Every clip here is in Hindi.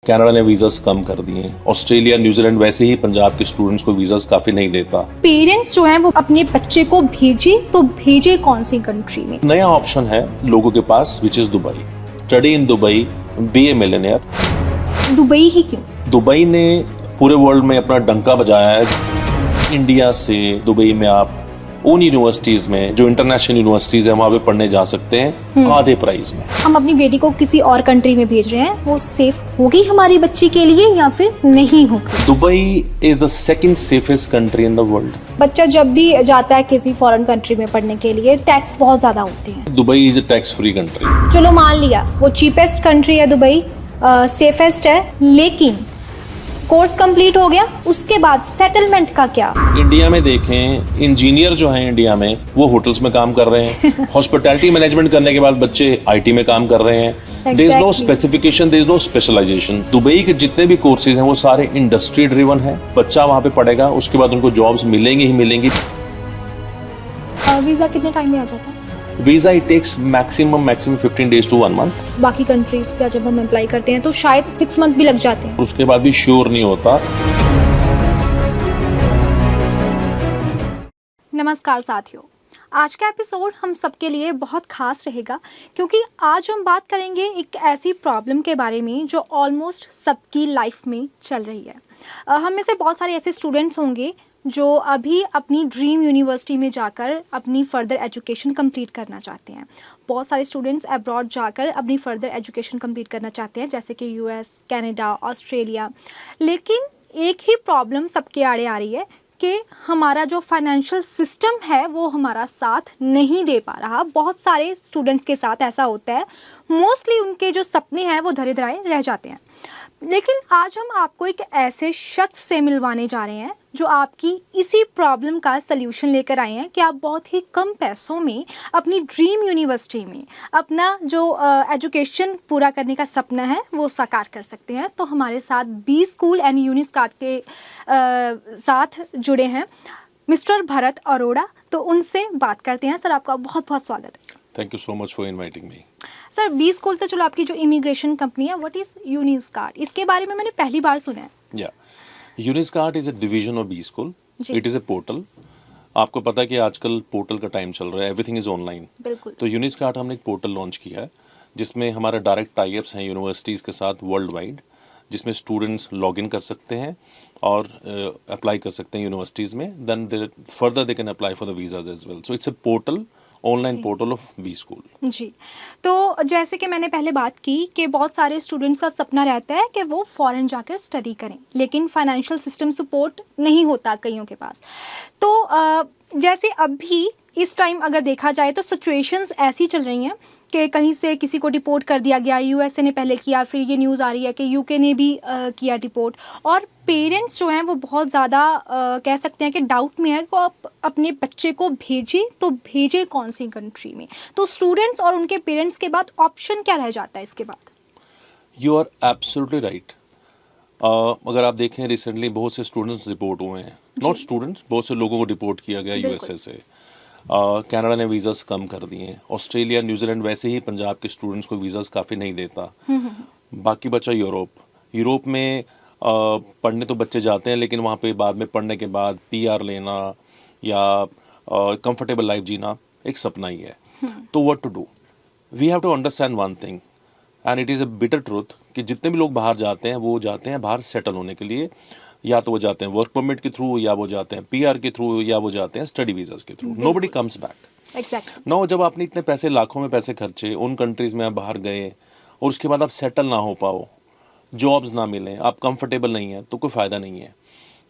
कनाडा ने वीजास कम कर दिए। ऑस्ट्रेलिया, न्यूजीलैंड वैसे ही पंजाब के स्टूडेंट्स को वीजास काफी नहीं देता। पेरेंट्स जो हैं वो अपने बच्चे को भेजे तो भेजे कौन सी कंट्री में? नया ऑप्शन है लोगों के पास, which is Dubai. Study in Dubai, be a millionaire. Dubai ही क्यों? दुबई ने पूरे वर्ल्ड में अपना डंका बजाया है। इंडिया से दुबई में आप उन यूनिवर्सिटीज में जो इंटरनेशनल यूनिवर्सिटीज है वहां पे पढ़ने जा सकते हैं आधे प्राइस में। हम अपनी बेटी को किसी और कंट्री में भेज रहे हैं, वो सेफ होगी हमारी बच्ची के लिए या फिर नहीं होगी? Dubai is the second safest country in the world. बच्चा जब भी जाता है किसी फॉरेन कंट्री में पढ़ने के लिए, टैक्स बहुत ज्यादा होते हैं। Dubai is a tax free country. चलो मान लिया वो चीपेस्ट कंट्री है दुबई, सेफेस्ट है, लेकिन कोर्स कंप्लीट हो गया, उसके बाद सेटलमेंट का क्या? इंडिया में देखें, इंजीनियर जो हैं इंडिया में वो होटल्स में काम कर रहे हैं। हॉस्पिटैलिटी मैनेजमेंट करने के बाद बच्चे आईटी में काम कर रहे हैं। There is no specification, there is no specialisation. Dubai के जितने भी कोर्सेज हैं वो सारे इंडस्ट्री ड्रिवन है। बच्चा वहां पे पढ़ेगा, उसके बाद उनको जॉब्स मिलेंगी ही मिलेंगी। वीजा कितने टाइम में आ जाता है? Visa it takes maximum 15 days to 1 month। बाकी कंट्रीज का जब हम अप्लाई करते हैं तो शायद 6 मंथ भी लग जाते हैं। उसके बाद भी श्योर नहीं होता। नमस्कार साथियों, आज का एपिसोड हम सबके लिए बहुत खास रहेगा क्योंकि आज हम बात करेंगे एक ऐसी प्रॉब्लम के बारे में जो ऑलमोस्ट सबकी लाइफ में चल रही है। हम में से बहुत सारे ऐसे स्टूडेंट्स होंगे जो अभी अपनी ड्रीम यूनिवर्सिटी में जाकर अपनी फ़र्दर एजुकेशन कंप्लीट करना चाहते हैं। बहुत सारे स्टूडेंट्स अब्रॉड जाकर अपनी फ़र्दर एजुकेशन कंप्लीट करना चाहते हैं, जैसे कि यूएस, कनाडा, ऑस्ट्रेलिया। लेकिन एक ही प्रॉब्लम सबके आड़े आ रही है कि हमारा जो फाइनेंशियल सिस्टम है वो हमारा साथ नहीं दे पा रहा। बहुत सारे स्टूडेंट्स के साथ ऐसा होता है, मोस्टली उनके जो सपने हैं वो धरे धराए रह जाते हैं। लेकिन आज हम आपको एक ऐसे शख्स से मिलवाने जा रहे हैं जो आपकी इसी प्रॉब्लम का सल्यूशन लेकर आए हैं कि आप बहुत ही कम पैसों में अपनी ड्रीम यूनिवर्सिटी में अपना जो एजुकेशन पूरा करने का सपना है वो साकार कर सकते हैं। तो हमारे साथ बी स्कूल एंड यूनिस्कार्ट के साथ जुड़े हैं मिस्टर भरत अरोड़ा। तो उनसे बात करते हैं। सर, आपका बहुत बहुत स्वागत है। Thank you so much for inviting me. Sir, B school से चलो आपकी जो इमिग्रेशन कंपनी है, व्हाट इज़ यूनिस्कार्ट, इसके बारे में मैंने पहली बार सुना है। या Uniscart is a division of B school. It is a portal. आपको पता है कि आजकल पोर्टल का टाइम चल रहा है, एवरीथिंग इज ऑनलाइन। बिल्कुल। तो यूनिस्कार्ट हमने एक पोर्टल लॉन्च किया है जिसमें हमारे डायरेक्ट टाइप्स हैं यूनिवर्सिटीज़ के साथ वर्ल्ड वाइड, जिसमें स्टूडेंट्स लॉग इन कर सकते हैं और अप्लाई कर सकते हैं यूनिवर्सिटीज़ में। Then further they can apply for the visas as well. So it's a portal, online portal of B school. जी, तो जैसे कि मैंने पहले बात की कि बहुत सारे स्टूडेंट्स का सपना रहता है कि वो फॉरेन जाकर स्टडी करें, लेकिन फाइनेंशियल सिस्टम सपोर्ट नहीं होता कईयों के पास। तो जैसे अभी इस टाइम अगर देखा जाए तो सिचुएशंस ऐसी चल रही हैं कि कहीं से किसी को डिपोर्ट कर दिया गया, यूएसए ने पहले किया, फिर ये न्यूज़ आ रही है कि यूके ने भी किया डिपोर्ट। और पेरेंट्स जो हैं वो बहुत ज़्यादा कह सकते हैं कि डाउट में है कि आप अपने बच्चे को भेजें तो भेजें कौन सी कंट्री में। तो स्टूडेंट्स और उनके पेरेंट्स के बाद ऑप्शन क्या रह जाता है इसके बाद? You are absolutely right. अगर आप देखें, रिसेंटली बहुत से स्टूडेंट्स डिपोर्ट हुए हैं। नॉट स्टूडेंट्स, बहुत से लोगों को डिपोर्ट किया गया यूएसए से। कनाडा ने वीज़ास कम कर दिए। ऑस्ट्रेलिया, न्यूजीलैंड वैसे ही पंजाब के स्टूडेंट्स को वीज़ास काफ़ी नहीं देता। बाकी बचा यूरोप में पढ़ने तो बच्चे जाते हैं, लेकिन वहाँ पे बाद में पढ़ने के बाद पीआर लेना या कंफर्टेबल लाइफ जीना एक सपना ही है। तो what to do? We have to understand one thing and it is a bitter truth कि जितने भी लोग बाहर जाते हैं वो जाते हैं बाहर सेटल होने के लिए। या तो वो जाते हैं वर्क परमिट के थ्रू, या वो जाते हैं पीआर के थ्रू, या वो जाते हैं स्टडी वीज़ास के through. Nobody comes back. Exactly. No, जब आपने इतने पैसे, लाखों में पैसे खर्चे, उन कंट्रीज़ में आप बाहर गए और उसके बाद आप सेटल ना हो पाओ, जॉब्स ना मिलें, आप कंफर्टेबल नहीं हैं, तो कोई फ़ायदा नहीं है।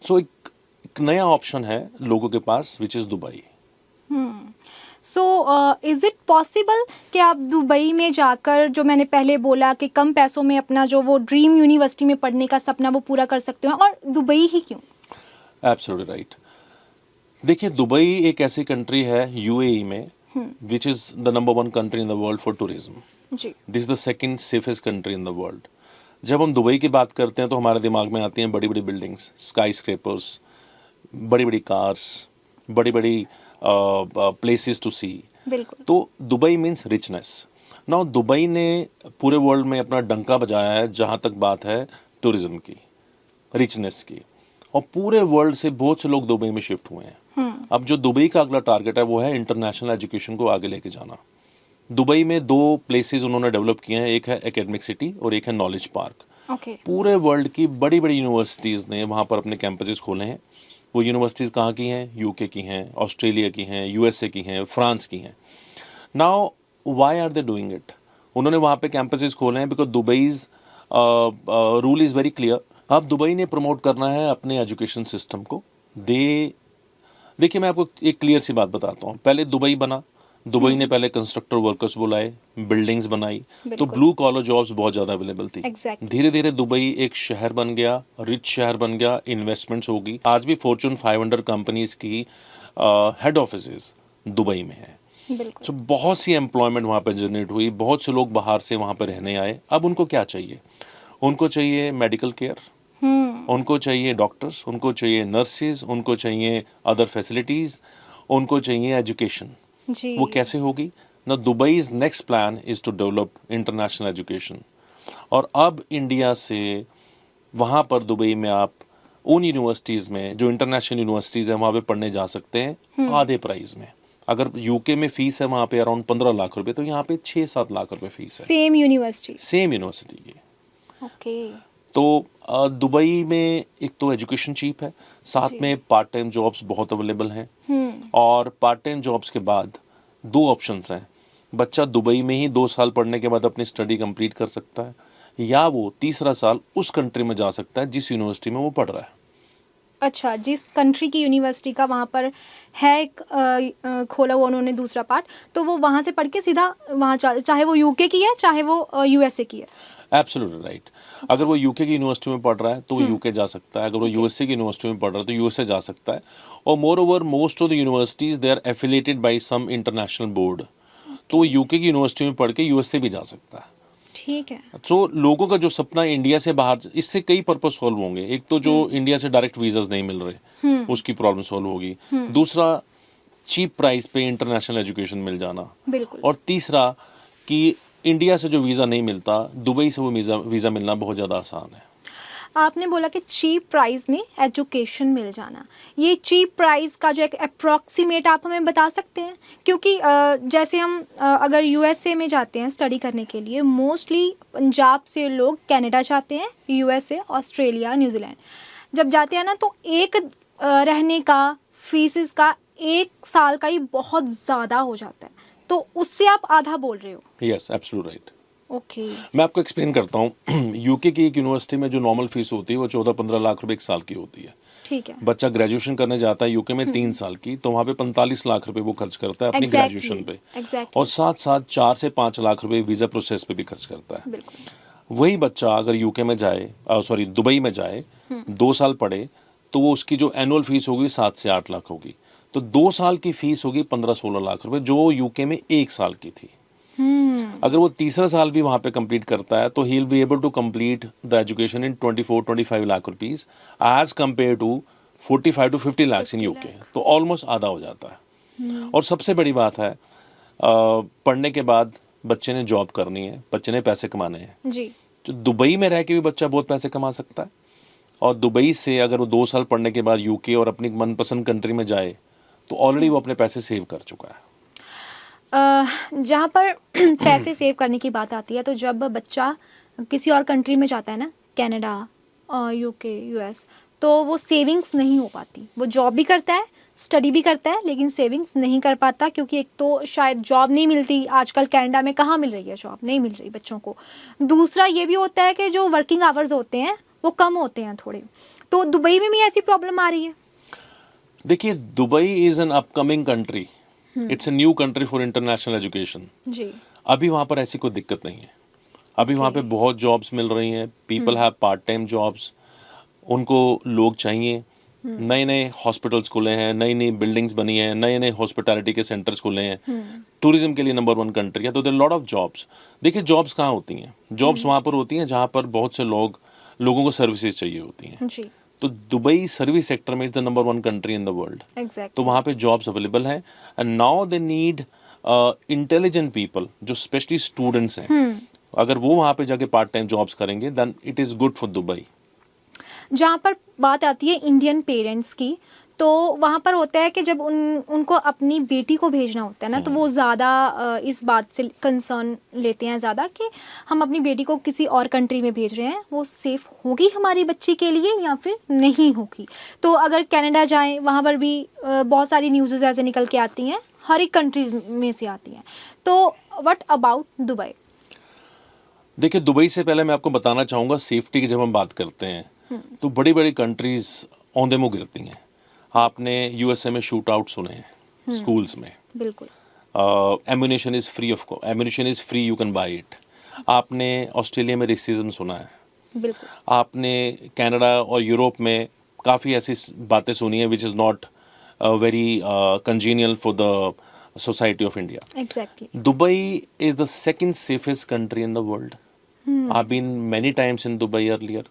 सो एक नया ऑप्शन है लोगों के पास, which is Dubai. So is it possible कि आप दुबई में जाकर, जो मैंने पहले बोला कि कम पैसों में अपना जो वो ड्रीम यूनिवर्सिटी में पढ़ने का सपना वो पूरा कर सकते हो, और दुबई ही क्यों? Absolutely right. देखिए, दुबई एक ऐसी कंट्री है यूएई में which is the number 1 country in the world for tourism. जी। This is the second safest country in the world. जब हम दुबई की बात करते हैं तो हमारे दिमाग में आती हैं बड़ी बड़ी बिल्डिंग्स, स्काई स्क्रेपर्स, बड़ी बड़ी कार्स, बड़ी बड़ी प्लेसेस टू सी। बिल्कुल। तो Dubai means richness. Now Dubai ने पूरे वर्ल्ड में अपना डंका बजाया है जहाँ तक बात है टूरिज्म की, रिचनेस की, और पूरे वर्ल्ड से बहुत से लोग दुबई में शिफ्ट हुए हैं। अब जो दुबई का अगला टारगेट है वो है इंटरनेशनल एजुकेशन को आगे लेके जाना। दुबई में 2 प्लेसेस उन्होंने डेवलप किए हैं, एक है एकेडमिक सिटी और एक है नॉलेज पार्क। ओके। पूरे वर्ल्ड की बड़ी बड़ी यूनिवर्सिटीज़ ने वहाँ पर अपने कैंपसेस खोले हैं। वो यूनिवर्सिटीज़ कहाँ की हैं? यूके की हैं, ऑस्ट्रेलिया की हैं, यूएसए की हैं, फ्रांस की हैं। Now why are they doing it? उन्होंने वहाँ पे कैंपसेस खोले हैं because Dubai's rule is very clear. अब दुबई ने प्रमोट करना है अपने एजुकेशन सिस्टम को। देखिए मैं आपको एक क्लियर सी बात बताता हूँ। पहले दुबई बना, दुबई ने पहले कंस्ट्रक्टर वर्कर्स बुलाए, बिल्डिंग्स बनाई, तो बिल्कुल। ब्लू कॉलर जॉब्स बहुत ज़्यादा अवेलेबल थी। Exactly. धीरे धीरे दुबई एक शहर बन गया, रिच शहर बन गया, इन्वेस्टमेंट्स होगी। आज भी फॉर्चून 500 कंपनीज की हेड ऑफिसेज दुबई में है। बिल्कुल। तो बहुत सी एम्प्लॉयमेंट वहाँ पे जनरेट हुई, बहुत से लोग बाहर से वहाँ पे रहने आए। अब उनको क्या चाहिए? उनको चाहिए मेडिकल केयर, उनको चाहिए डॉक्टर्स, उनको चाहिए नर्सेज, उनको चाहिए अदर फैसिलिटीज़, उनको चाहिए एजुकेशन। जी। वो कैसे होगी ना? Dubai's next plan is to develop international education. और अब इंडिया से वहाँ पर दुबई में आप उन यूनिवर्सिटीज़ में जो इंटरनेशनल यूनिवर्सिटीज़ हैं वहाँ पे पढ़ने जा सकते हैं आधे प्राइस में। अगर यूके में फ़ीस है वहाँ पे अराउंड 15 लाख रुपए, तो यहाँ पे 6-7 लाख रुपए फ़ीस है, सेम यूनिवर्सिटी। सेम यूनिवर्सिटी की। ओके। तो दुबई में एक तो एजुकेशन चीप है, साथ जी। में पार्ट टाइम जॉब्स बहुत अवेलेबल हैं। और पार्ट टाइम जॉब्स के बाद 2 ऑप्शंस हैं। बच्चा दुबई में ही 2 साल पढ़ने के बाद अपनी स्टडी कंप्लीट कर सकता है, या वो तीसरा साल उस कंट्री में जा सकता है जिस यूनिवर्सिटी में वो पढ़ रहा है। अच्छा, जिस कंट्री की यूनिवर्सिटी का वहाँ पर है एक खोला हुआ उन्होंने दूसरा पार्ट, तो वो वहाँ से पढ़ के सीधा वहाँ चाहे वो यूके की है चाहे वो यूएसए की है। Absolutely right. अगर वो यूके की यूनिवर्सिटी में पढ़ रहा है तो वो यूके जा सकता है, अगर वो यूएसए की यूनिवर्सिटी में पढ़ रहा है तो यूएसए जा सकता है। और moreover most of the universities they are affiliated by some international board, तो वो यूके की यूनिवर्सिटी में पढ़ के यूएसए भी जा सकता है। ठीक है। तो लोगों का जो सपना है इंडिया से बाहर, इससे कई पर्पस सॉल्व होंगे। एक तो जो इंडिया से डायरेक्ट वीजास नहीं मिल रहे उसकी प्रॉब्लम सॉल्व होगी। दूसरा, चीप प्राइस पे इंटरनेशनल एजुकेशन मिल जाना। बिल्कुल। और तीसरा कि इंडिया से जो वीज़ा नहीं मिलता, दुबई से वो वीज़ा मिलना बहुत ज़्यादा आसान है। आपने बोला कि चीप प्राइस में एजुकेशन मिल जाना, ये चीप प्राइस का जो एक अप्रॉक्सीमेट आप हमें बता सकते हैं? क्योंकि जैसे हम अगर यूएसए में जाते हैं स्टडी करने के लिए, मोस्टली पंजाब से लोग कनाडा जाते हैं, यूएसए, ऑस्ट्रेलिया, न्यूजीलैंड जब जाते हैं ना, तो एक रहने का फीसिस का 1 साल का ही बहुत ज़्यादा हो जाता है, तो उससे आप आधा बोल रहे हो? Yes, absolute right. ओके। मैं आपको एक्सप्लेन करता हूँ। यूके की एक यूनिवर्सिटी में जो नॉर्मल फीस होती है वो 14-15 लाख रुपए 1 साल की होती है। ठीक है। बच्चा ग्रेजुएशन करने जाता है यूके में 3 साल की, तो वहाँ पे 45 लाख रुपए वो खर्च करता है अपनी ग्रेजुएशन पे। एग्जैक्टली। और साथ साथ 4 से 5 लाख रुपए वीज़ा प्रोसेस पे भी खर्च करता है। बिल्कुल। वही बच्चा अगर यूके में जाए, सॉरी दुबई में जाए, 2 साल पढ़े, तो वो उसकी जो एनुअल फीस होगी 7 से 8 लाख होगी। तो 2 साल की फीस होगी 15-16 लाख रुपए, जो यूके में 1 साल की थी। अगर वो तीसरा साल भी वहाँ पे कंप्लीट करता है तो ही will be able to complete the education in 24-25 lakh rupees as compare to 45 to 50 lakh in UK. तो ऑलमोस्ट आधा हो जाता है। और सबसे बड़ी बात है, पढ़ने के बाद बच्चे ने जॉब करनी है, बच्चे ने पैसे कमाने हैं जी। तो दुबई में रह के भी बच्चा बहुत पैसे कमा सकता है। और दुबई से अगर वो 2 साल पढ़ने के बाद यूके और अपनी मनपसंद कंट्री में जाए तो ऑलरेडी वो अपने पैसे सेव कर चुका है। जहाँ पर पैसे सेव करने की बात आती है, तो जब बच्चा किसी और कंट्री में जाता है ना, कनाडा, यूके, यूएस, तो वो सेविंग्स नहीं हो पाती। वो जॉब भी करता है, स्टडी भी करता है, लेकिन सेविंग्स नहीं कर पाता, क्योंकि एक तो शायद जॉब नहीं मिलती आजकल कनाडा में, कहाँ मिल रही है जॉब, नहीं मिल रही बच्चों को। दूसरा ये भी होता है कि जो वर्किंग आवर्स होते हैं वो कम होते हैं थोड़े। तो दुबई में भी ऐसी प्रॉब्लम आ रही है? देखिए, Dubai is an upcoming country, it's a new country for international education. जी। अभी वहाँ पर ऐसी कोई दिक्कत नहीं है। अभी वहाँ पे बहुत जॉब्स मिल रही हैं, people have part time jobs, उनको लोग चाहिए। नए नए हॉस्पिटल्स खुले हैं, नई नई बिल्डिंग्स बनी हैं, नए नए हॉस्पिटैलिटी के सेंटर्स खुले हैं। टूरिज्म के लिए नंबर 1 कंट्री है, तो देयर लॉट ऑफ जॉब्स। देखिए, जॉब्स कहाँ होती हैं? जॉब्स वहाँ पर होती हैं जहाँ पर बहुत से लोगों को सर्विसेज चाहिए होती हैं। जी। तो दुबई सर्विस सेक्टर में is the number 1 country in the world. Exactly. तो वहाँ पे जॉब्स अवेलेबल हैं and now they need intelligent people, जो स्पेशली स्टूडेंट्स हैं अगर वो वहाँ पे जाके पार्ट टाइम जॉब्स करेंगे then it is good for Dubai. जहाँ पर बात आती है इंडियन पेरेंट्स की, तो वहाँ पर होता है कि जब उनको अपनी बेटी को भेजना होता है ना, तो वो ज़्यादा इस बात से कंसर्न लेते हैं ज़्यादा कि हम अपनी बेटी को किसी और कंट्री में भेज रहे हैं, वो सेफ़ होगी हमारी बच्ची के लिए या फिर नहीं होगी। तो अगर कनाडा जाएं, वहाँ पर भी बहुत सारी न्यूज़ ऐसे निकल के आती हैं, हर एक कंट्रीज़ में से आती हैं। तो व्हाट अबाउट दुबई? देखिए, दुबई से पहले मैं आपको बताना चाहूँगा, सेफ्टी की जब हम बात करते हैं तो बड़ी बड़ी कंट्रीज़ औंधे मुँह गिरती हैं। आपने यूएसए में शूट आउट सुने हैं स्कूल्स में। बिल्कुल। Ammunition is free, of ammunition is free, you can buy it. आपने ऑस्ट्रेलिया में रेसिज्म सुना है। बिल्कुल। आपने कनाडा और यूरोप में काफ़ी ऐसी बातें सुनी हैं which is not very congenial for the society of India. Exactly. Dubai is the second safest country in the world. I've been many times in Dubai earlier.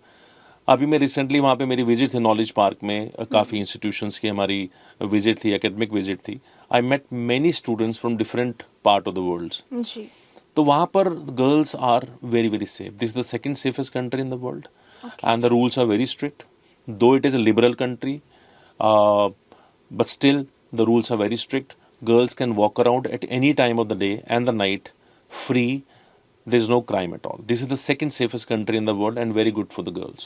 अभी मैं रिसेंटली वहाँ पे मेरी विजिट थी नॉलेज पार्क में, काफ़ी इंस्टीट्यूशंस की हमारी विजिट थी, एकेडमिक विजिट थी। I met many students from different part of the world. जी। तो वहाँ पर girls are very very safe. This is the second safest country in the world and the rules are very strict. Though it is a liberal country but still the rules are very strict. Girls can walk around at any time of the day and the night free. There is no crime at all. This is the second safest country in the world and very good for the girls.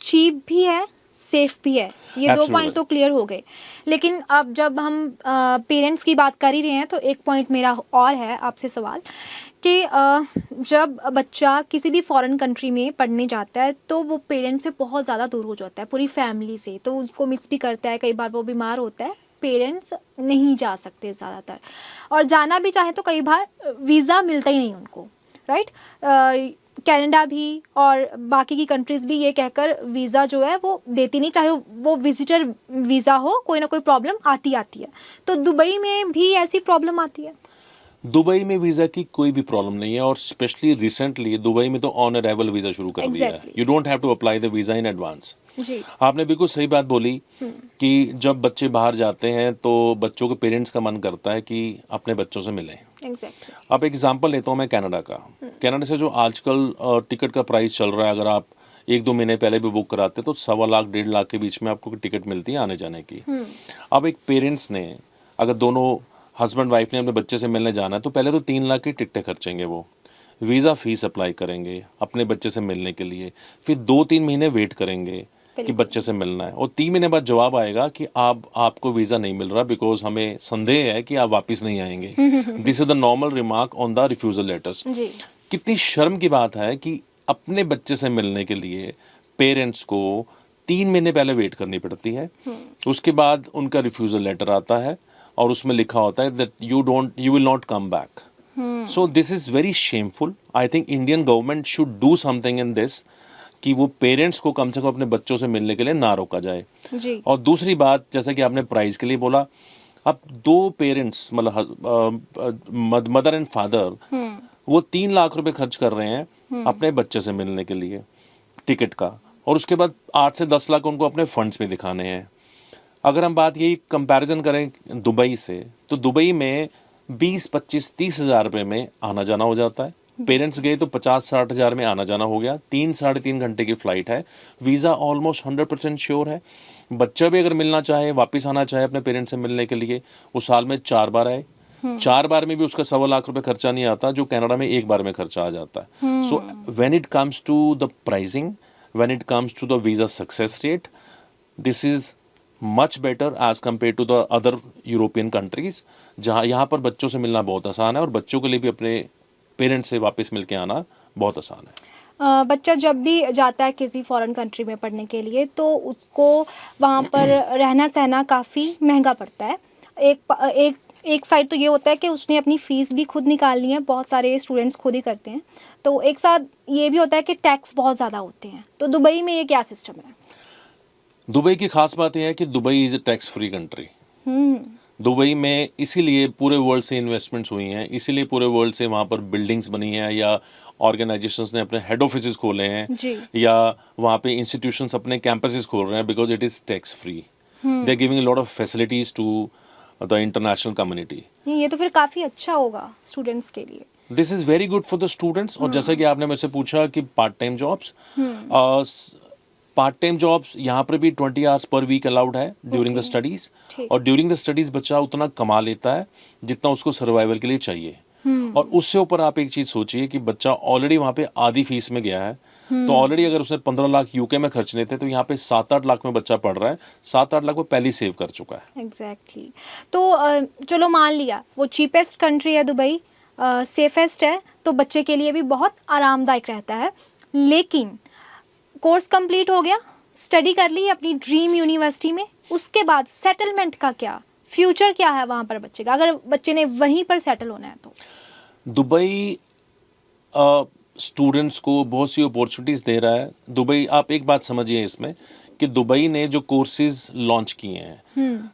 Cheap भी है, सेफ भी है, ये दो Absolutely. पॉइंट तो क्लियर हो गए। लेकिन अब जब हम पेरेंट्स की बात कर ही रहे हैं, तो एक पॉइंट मेरा और है आपसे सवाल कि जब बच्चा किसी भी फॉरेन कंट्री में पढ़ने जाता है तो वो पेरेंट्स से बहुत ज़्यादा दूर हो जाता है, पूरी फैमिली से, तो उसको मिस भी करता है। कई बार वो बीमार होता है, पेरेंट्स नहीं जा सकते ज़्यादातर, और जाना भी चाहे तो कई बार वीज़ा मिलता ही नहीं उनको, राइट? कनाडा भी और बाकी की कंट्रीज़ भी ये कहकर वीज़ा जो है वो देती नहीं, चाहे वो विजिटर वीज़ा हो, कोई ना कोई प्रॉब्लम आती है। तो दुबई में भी ऐसी प्रॉब्लम आती है? दुबई में वीज़ा की कोई भी प्रॉब्लम नहीं है, और स्पेशली रिसेंटली दुबई में तो ऑन अराइवल वीज़ा शुरू कर दिया है। Exactly. You don't have to apply the visa in advance. जी। आपने बिल्कुल सही बात बोली कि जब बच्चे बाहर जाते हैं तो बच्चों के पेरेंट्स का मन करता है कि अपने बच्चों से मिलें। एग्जैक्टली। अब एग्जांपल लेता हूँ मैं कनाडा का। कनाडा से जो आजकल टिकट का प्राइस चल रहा है, अगर आप 1-2 महीने पहले भी बुक कराते तो 1.25 लाख 1.5 लाख के बीच में आपको टिकट मिलती है आने जाने की। अब एक पेरेंट्स ने, अगर दोनों हस्बैंड वाइफ ने अपने बच्चे से मिलने जाना है तो पहले तो 3 लाख की टिकटें खर्चेंगे, वो वीज़ा फीस अप्लाई करेंगे अपने बच्चे से मिलने के लिए, फिर 2-3 महीने वेट करेंगे कि बच्चे से मिलना है, और 3 महीने बाद जवाब आएगा कि आपको वीज़ा नहीं मिल रहा बिकॉज हमें संदेह है कि आप वापस नहीं आएंगे। This is the normal remark on the refusal letters. जी। कितनी शर्म की बात है कि अपने बच्चे से मिलने के लिए पेरेंट्स को 3 महीने पहले वेट करनी पड़ती है। उसके बाद उनका रिफ्यूजल लेटर आता है और उसमें लिखा होता है that you will not come back. So this is very shameful. I think Indian government should do something in this, कि वो पेरेंट्स को कम से कम अपने बच्चों से मिलने के लिए ना रोका जाए। जी। और दूसरी बात, जैसा कि आपने प्राइस के लिए बोला, अब 2 पेरेंट्स मतलब मदर एंड फादर वो 3 लाख रुपए खर्च कर रहे हैं अपने बच्चे से मिलने के लिए टिकट का, और उसके बाद 8 से 10 लाख उनको अपने फंड्स में दिखाने हैं। अगर हम बात यही कंपैरिजन करें दुबई से, तो दुबई में 20-25-30 हज़ार रुपये में आना जाना हो जाता है। पेरेंट्स गए तो 50-60 हज़ार में आना जाना हो गया। 3-3.5 घंटे की फ़्लाइट है, वीज़ा ऑलमोस्ट 100% श्योर है। बच्चा भी अगर मिलना चाहे, वापस आना चाहे अपने पेरेंट्स से मिलने के लिए, वो साल में 4 बार आए। 4 बार में भी उसका 1.25 लाख रुपए खर्चा नहीं आता, जो कनाडा में 1 बार में खर्चा आ जाता है। So when it comes to the pricing, when it comes to the visa success rate, this is much better as compare to the other European countries, जहाँ यहाँ पर बच्चों से मिलना बहुत आसान है और बच्चों के लिए भी अपने पेरेंट्स से वापस मिल के आना बहुत आसान है। बच्चा जब भी जाता है किसी फॉरेन कंट्री में पढ़ने के लिए, तो उसको वहाँ पर रहना सहना काफ़ी महंगा पड़ता है। एक साइड तो ये होता है कि उसने अपनी फ़ीस भी खुद निकालनी है, बहुत सारे स्टूडेंट्स खुद ही करते हैं। तो एक साथ ये भी होता है कि टैक्स बहुत ज़्यादा होते हैं। तो दुबई में ये क्या सिस्टम है? दुबई की खास बात यह है कि Dubai is a tax free country. Dubai में इसीलिए पूरे वर्ल्ड से इन्वेस्टमेंट्स हुई हैं, इसीलिए पूरे वर्ल्ड से वहाँ पर बिल्डिंग्स बनी हैं, या ऑर्गेनाइजेशंस ने अपने हेड ऑफिसेज खोले हैं, या वहाँ पे इंस्टीट्यूशंस अपने कैंपसेस खोल रहे हैं, because it is tax free. They are giving a lot of facilities to the international community. ये तो फिर काफ़ी अच्छा होगा स्टूडेंट्स के लिए। This is very good for the students. और जैसा कि आपने मेरे से पूछा कि part time jobs, part time jobs यहाँ पर भी 20 आवर्स पर वीक अलाउड है ड्यूरिंग द Okay. स्टडीज़। ठीक। और ड्यूरिंग द स्टडीज़ बच्चा उतना कमा लेता है जितना उसको सर्वाइवल के लिए चाहिए। और उससे ऊपर आप एक चीज़ सोचिए कि बच्चा ऑलरेडी वहाँ पे आधी फीस में गया है, तो ऑलरेडी अगर उसने 15 लाख यूके में खर्चने थे, तो यहाँ पे 7-8 लाख में बच्चा पढ़ रहा है। 7-8 लाख वो पहले ही सेव कर चुका है। एग्जैक्टली तो चलो मान लिया वो चीपेस्ट कंट्री है दुबई, सेफेस्ट है, तो बच्चे के लिए भी बहुत आरामदायक रहता है। लेकिन कोर्स कंप्लीट हो गया, स्टडी कर ली अपनी ड्रीम यूनिवर्सिटी में, उसके बाद सेटलमेंट का क्या फ्यूचर क्या है वहाँ पर बच्चे का, अगर बच्चे ने वहीं पर सेटल होना है तो? दुबई स्टूडेंट्स को बहुत सी अपॉर्चुनिटीज़ दे रहा है। दुबई, आप एक बात समझिए इसमें कि दुबई ने जो कोर्सेज लॉन्च किए हैं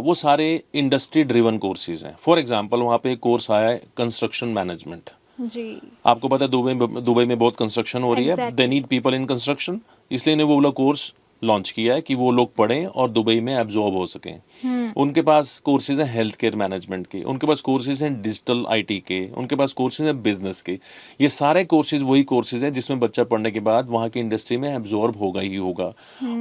वो सारे इंडस्ट्री ड्रिवन कोर्सेज हैं। फॉर एग्जांपल वहाँ पे एक कोर्स आया है कंस्ट्रक्शन मैनेजमेंट। जी। आपको पता है दुबई में बहुत कंस्ट्रक्शन हो रही है, Exactly. They need people in construction, इसलिए इन्हें वो वाला कोर्स लॉन्च किया है कि वो लोग पढ़ें और दुबई में एब्जॉर्ब हो सकें। उनके पास कोर्सेज हैं हेल्थ केयर मैनेजमेंट के, उनके पास कोर्सेज हैं डिजिटल आईटी के, उनके पास कोर्सेज हैं बिजनेस के। ये सारे कोर्सेज वही कोर्सेज हैं जिसमें बच्चा पढ़ने के बाद वहाँ की इंडस्ट्री में एब्जॉर्ब होगा ही होगा।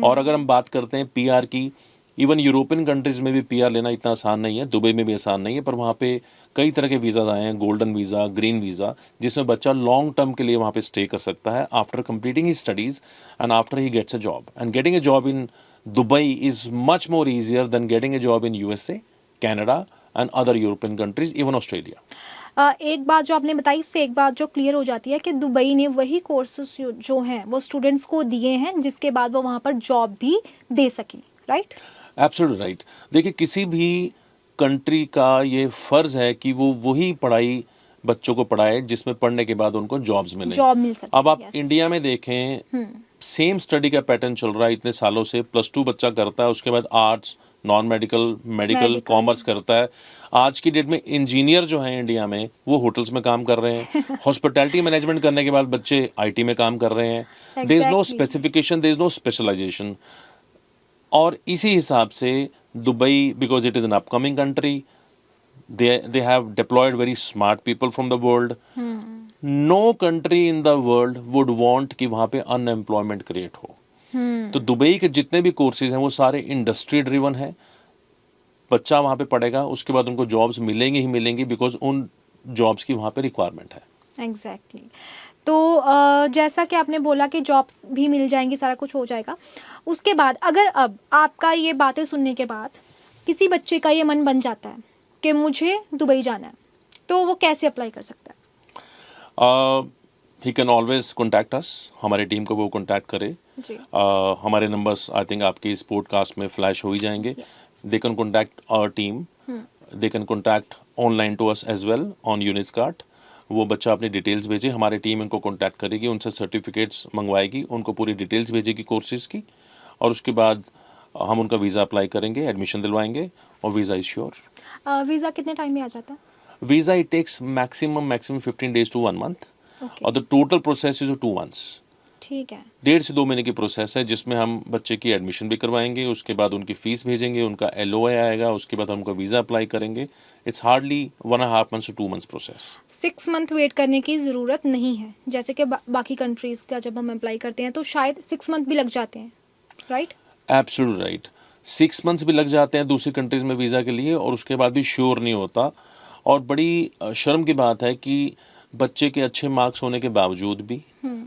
और अगर हम बात करते हैं पीआर की, इवन यूरोपियन कंट्रीज़ में भी पीआर लेना इतना आसान नहीं है, दुबई में भी आसान नहीं है, पर वहाँ पे कई तरह के वीज़ाज आए हैं, गोल्डन वीज़ा, ग्रीन वीज़ा, जिसमें बच्चा लॉन्ग टर्म के लिए वहाँ पे स्टे कर सकता है after completing he studies and after he gets a job. And getting a job in Dubai is much more easier than getting a job in USA, Canada and other European countries, even Australia. एक बात जो आपने बताई उससे एक बात जो क्लियर हो जाती है कि दुबई ने वही कोर्सेज जो हैं वो स्टूडेंट्स को दिए हैं जिसके बाद वो वहाँ पर जॉब भी दे सकें, राइट? Absolutely right. देखिए, किसी भी कंट्री का ये फ़र्ज़ है कि वो वही पढ़ाई बच्चों को पढ़ाए जिसमें पढ़ने के बाद उनको जॉब्स मिलें। जॉब मिल सके। अब आप yes. इंडिया में देखें, सेम स्टडी का पैटर्न चल रहा है इतने सालों से। +2 बच्चा करता है, उसके बाद arts, non medical, medical, commerce करता है। आज की डेट में इंजीनियर जो हैं इंडिया में वो होटल्स में काम कर रहे हैं। हॉस्पिटैलिटी मैनेजमेंट करने के बाद बच्चे आईटी में काम कर रहे हैं। There is no specification, there is no specialisation. और इसी हिसाब से Dubai, because it is an upcoming country, they have deployed very smart people from the world. No country in the world would want कि वहाँ पे अनएम्प्लॉयमेंट क्रिएट हो। तो दुबई के जितने भी कोर्सेज हैं वो सारे इंडस्ट्री ड्रिवन हैं। बच्चा वहाँ पे पढ़ेगा, उसके बाद उनको जॉब्स मिलेंगी ही मिलेंगी, बिकॉज उन जॉब्स की वहाँ पे रिक्वायरमेंट है। एग्जैक्टली तो जैसा कि आपने बोला कि जॉब्स भी मिल जाएंगी, सारा कुछ हो जाएगा। उसके बाद अगर अब आपका ये बातें सुनने के बाद किसी बच्चे का ये मन बन जाता है कि मुझे दुबई जाना है, तो वो कैसे अप्लाई कर सकता है? He can always contact us, हमारी टीम को वो कॉन्टैक्ट करे। जी। हमारे नंबर्स आई थिंक आपके इस पॉडकास्ट में फ्लैश हो ही जाएंगे। They can contact our team, they can contact online to us as well on Uniscart. वो बच्चा अपनी डिटेल्स भेजे, हमारी टीम इनको कॉन्टैक्ट करेगी, उनसे सर्टिफिकेट्स मंगवाएगी, उनको पूरी डिटेल्स भेजेगी कोर्सेज़ की, और उसके बाद हम उनका वीज़ा अप्लाई करेंगे, एडमिशन दिलवाएंगे, और वीज़ा इज श्योर। वीज़ा कितने टाइम में आ जाता है? Visa it takes maximum 15 days to 1 month, और the total process is 2 months। ठीक है। 1.5 से 2 महीने की प्रोसेस है, जिसमें हम बच्चे की एडमिशन भी करवाएंगे, उसके बाद उनकी फ़ीस भेजेंगे, उनका LOA आएगा, उसके बाद हम उनका वीज़ा अप्लाई करेंगे। It's hardly 1.5 months to 2 months process. 6 month wait करने की ज़रूरत नहीं है, जैसे कि बाकी कंट्रीज़ का जब हम अप्लाई करते हैं तो शायद 6 मंथ भी लग जाते हैं, राइट? Absolutely right. 6 months भी लग जाते हैं दूसरी कंट्रीज़ में वीज़ा के लिए, और उसके बाद भी श्योर नहीं होता। और बड़ी शर्म की बात है कि बच्चे के अच्छे मार्क्स होने के बावजूद भी,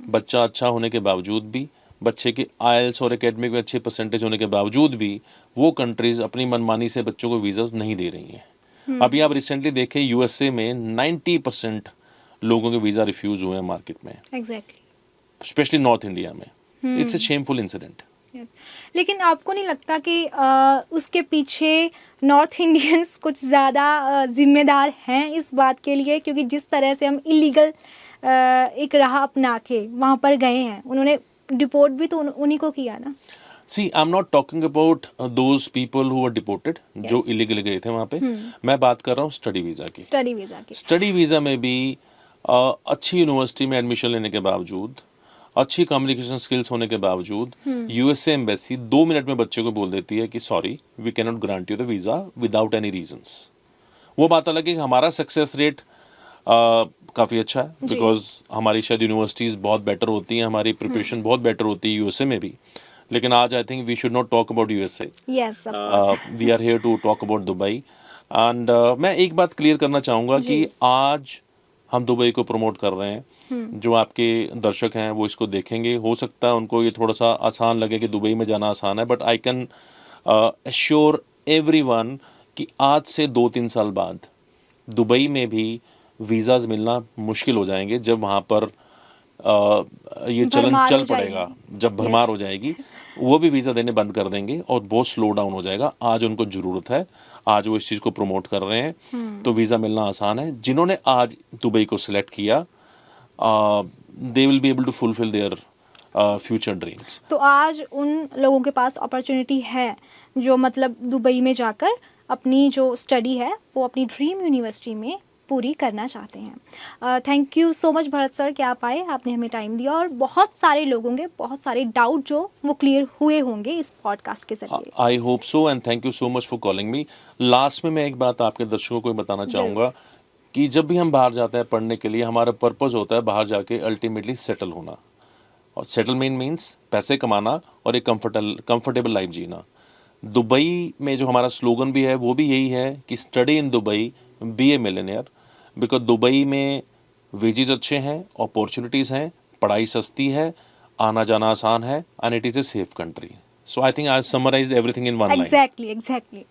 बच्चा अच्छा होने के बावजूद भी, बच्चे के IELTS और एकेडमिक में अच्छे परसेंटेज होने के बावजूद भी वो कंट्रीज़ अपनी मनमानी से बच्चों को वीज़ाज नहीं दे रही हैं। अभी आप रिसेंटली देखें USA में 90% लोगों के वीज़ा रिफ्यूज़ हुए हैं मार्केट में, एग्जैक्टली। स्पेशली नॉर्थ इंडिया में। It's a shameful incident. Yes, लेकिन आपको नहीं लगता कि उसके पीछे नॉर्थ इंडियंस कुछ ज़्यादा जिम्मेदार हैं इस बात के लिए? क्योंकि जिस तरह से हम इलीगल एक राह अपना के वहाँ पर गए हैं, उन्होंने डिपोर्ट भी तो उन्हीं को किया ना। See, I am not talking about those people who are deported, जो इलीगली गए थे वहाँ पे। मैं बात कर रहा हूँ स्टडी वीज़ा की। स्टडी वीज़ा की। स्टडी वीज़ा में भी अच्छी यूनिवर्सिटी में एडमिशन लेने के बावजूद, अच्छी कम्युनिकेशन स्किल्स होने के बावजूद, USA एम्बेसी 2 मिनट में बच्चे को बोल देती है कि sorry, we can not grant you the visa without any reasons. वो बात अलग है कि हमारा सक्सेस रेट काफ़ी अच्छा है, जी। बिकॉज हमारी शायद यूनिवर्सिटीज़ बहुत बेटर होती हैं, हमारी प्रिपरेशन बहुत बेटर होती है यूएसए में भी। लेकिन आज I think we should not talk about USA, yes of course. We are here to talk about Dubai. And मैं एक बात क्लियर करना चाहूँगा जी। कि आज हम दुबई को प्रमोट कर रहे हैं। जो आपके दर्शक हैं वो इसको देखेंगे, हो सकता है उनको ये थोड़ा सा आसान लगे कि दुबई में जाना आसान है, but I can assure everyone कि आज से 2-3 साल बाद दुबई में भी वीज़ाज मिलना मुश्किल हो जाएंगे, जब वहाँ पर ये चलन भरमार चल हो पड़ेगा, जाएगी। जब भरमार हो जाएगी, वो भी वीज़ा देने बंद कर देंगे और बहुत स्लो डाउन हो जाएगा। आज उनको ज़रूरत है, आज वो इस चीज़ को प्रमोट कर रहे हैं, तो वीज़ा मिलना आसान है। जिन्होंने आज दुबई को सिलेक्ट किया, they will be able to fulfil their future dreams. तो आज उन लोगों के पास अपॉर्चुनिटी है जो मतलब दुबई में जाकर अपनी जो स्टडी है वो अपनी ड्रीम यूनिवर्सिटी में पूरी करना चाहते हैं। Thank you so much Bharat sir कि आप आए, आपने हमें टाइम दिया और बहुत सारे लोगों के बहुत सारे डाउट जो वो क्लियर हुए होंगे इस पॉडकास्ट के जरिए। I hope so and thank you so much for calling me. Last में मैं एक बात आपके दर्शकों को बताना चाहूँगा कि जब भी हम बाहर जाते हैं पढ़ने के लिए, हमारा पर्पस होता है बाहर जाके अल्टीमेटली सेटल होना। और सेटलमेंट मीन्स पैसे कमाना और एक कंफर्टेबल लाइफ जीना। दुबई में जो हमारा स्लोगन भी है वो भी यही है कि study in Dubai, be a millionaire. Because Dubai में वेजेस अच्छे हैं, अपॉर्चुनिटीज़ हैं, पढ़ाई सस्ती है, आना जाना आसान है, and it is a safe country. So I think I summarise everything in one line. Exactly.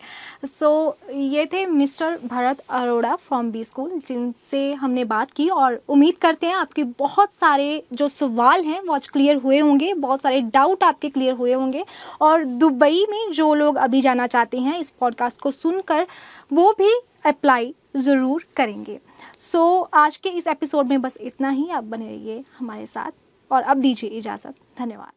So ये थे mister Bharat Arora from B school, जिनसे हमने बात की और उम्मीद करते हैं आपके बहुत सारे जो सवाल हैं वो आज क्लियर हुए होंगे, बहुत सारे डाउट आपके क्लियर हुए होंगे। और दुबई में जो लोग अभी जाना चाहते हैं इस पॉडकास्ट को सुनकर वो भी अप्लाई ज़रूर करेंगे। सो आज के इस एपिसोड में बस इतना ही। आप बने रहिए हमारे साथ और अब दीजिए इजाज़त। धन्यवाद।